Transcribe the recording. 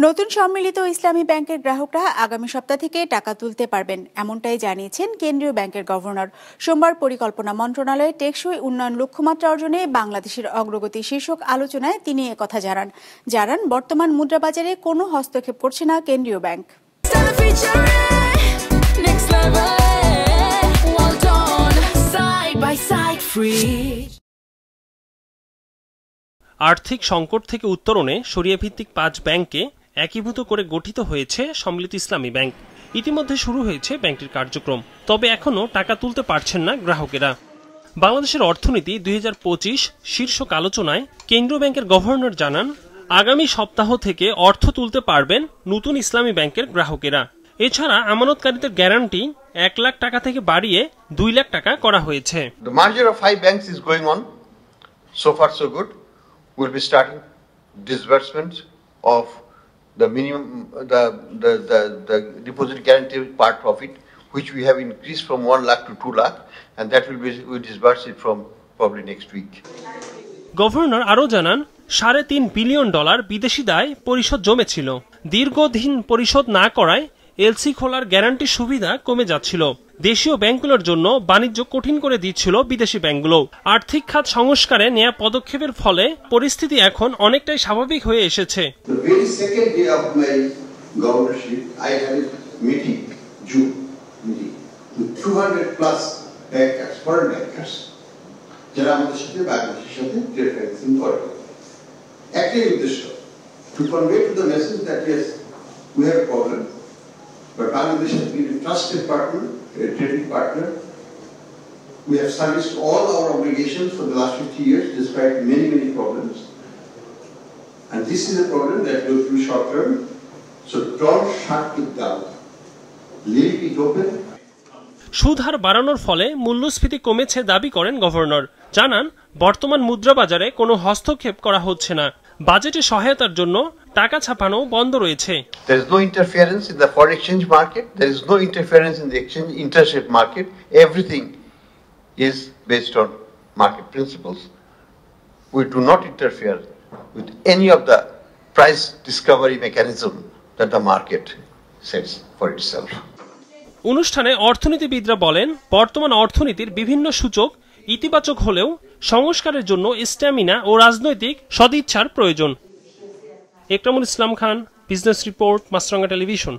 নতুন সম্মিলিত ইসলামী ব্যাংকের গ্রাহকরা আগামী সপ্তাহ থেকে টাকা তুলতে পারবেন, এমনটাই জানিয়েছেন কেন্দ্রীয় ব্যাংকের গভর্নর। সোমবার পরিকল্পনা মন্ত্রণালয়ে টেকসই উন্নয়ন লক্ষ্যমাত্রা অর্জনে বাংলাদেশের অগ্রগতি শীর্ষক আলোচনায় তিনি একথা জানান বর্তমান মুদ্রাবাজারে কোনো হস্তক্ষেপ করছে না কেন্দ্রীয় ব্যাংক। আর্থিক সংকট থেকে উত্তরণে শরিয়াভিত্তিক 5 ব্যাংককে একীভূত করে গঠিত হয়েছে সম্মিলিত ইসলামী ব্যাংক। ইতিমধ্যে শুরু হয়েছে ব্যাংকটির কার্যক্রম, তবে এখনও টাকা তুলতে পারছেন না গ্রাহকেরা। বাংলাদেশের অর্থনীতি 2025 শীর্ষক আলোচনায় কেন্দ্রীয় ব্যাংকের গভর্নর জানান, আগামী সপ্তাহ থেকে অর্থ তুলতে পারবেন নতুন ইসলামী ব্যাংকের গ্রাহকেরা। এছাড়া আমানতকারীদের গ্যারান্টি 1 লাখ টাকা থেকে বাড়িয়ে 2 লাখ টাকা করা হয়েছে। The merger of 5 banks is going on. So far so good. We'll be starting disbursements of the minimum, the deposit guarantee part of it, which we have increased from 1 lakh to 2 lakh, and that will be we disburse it from probably next week. Governor আরও জানান, $3.5 billion বিদেশি দায় পরিশোধ জমেছিল। দীর্ঘদিন পরিশোধ না করায় LC খোলার গ্যারান্টি সুবিধা কমে যাচ্ছিল। দেশীয় ব্যাংকগুলোর জন্য বাণিজ্য কঠিন করে দিচ্ছিল বিদেশি ব্যাংকগুলো। আর্থিক খাত সংস্কারে নেওয়া পদক্ষেপের ফলে পরিস্থিতি এখন অনেকটাই স্বাভাবিক হয়ে এসেছে। যারা আমাদের সাথে বাংলাদেশের সাথে ট্রেড ফিন্যান্সিং করে, একটাই উদ্দেশ্য, to convey to the message that yes we have problem, but Bangladesh has been a trusted partner, a trading partner. We have serviced all our obligations for the last 50 years despite many problems, and this is a problem that goes through short term, so don't shut it down, leave it open. সুদ হার বাড়ানোর ফলে মূল্যস্ফীতি কমেছে দাবি করেন governor. জানান, বর্তমান মুদ্রাবাজারে কোনো হস্তক্ষেপ করা হচ্ছে না। বাজেটে সহায়তার জন্য টাকা ছাপানো বন্ধ রয়েছে। There is no interference in the foreign exchange market. There is no interference in the exchange interest rate market. Everything is based on market principles. We do not interfere with any of the price discovery mechanism that the market sets for itself. অনুষ্ঠানে অর্থনীতিবিদরা বলেন, বর্তমান অর্থনীতির বিভিন্ন সূচক ইতিবাচক হলেও সংস্কারের জন্য স্ট্যামিনা ও রাজনৈতিক সদিচ্ছার প্রয়োজন। একরামুল ইসলাম খান, বিজনেস রিপোর্ট, মাছরাঙ্গা টেলিভিশন।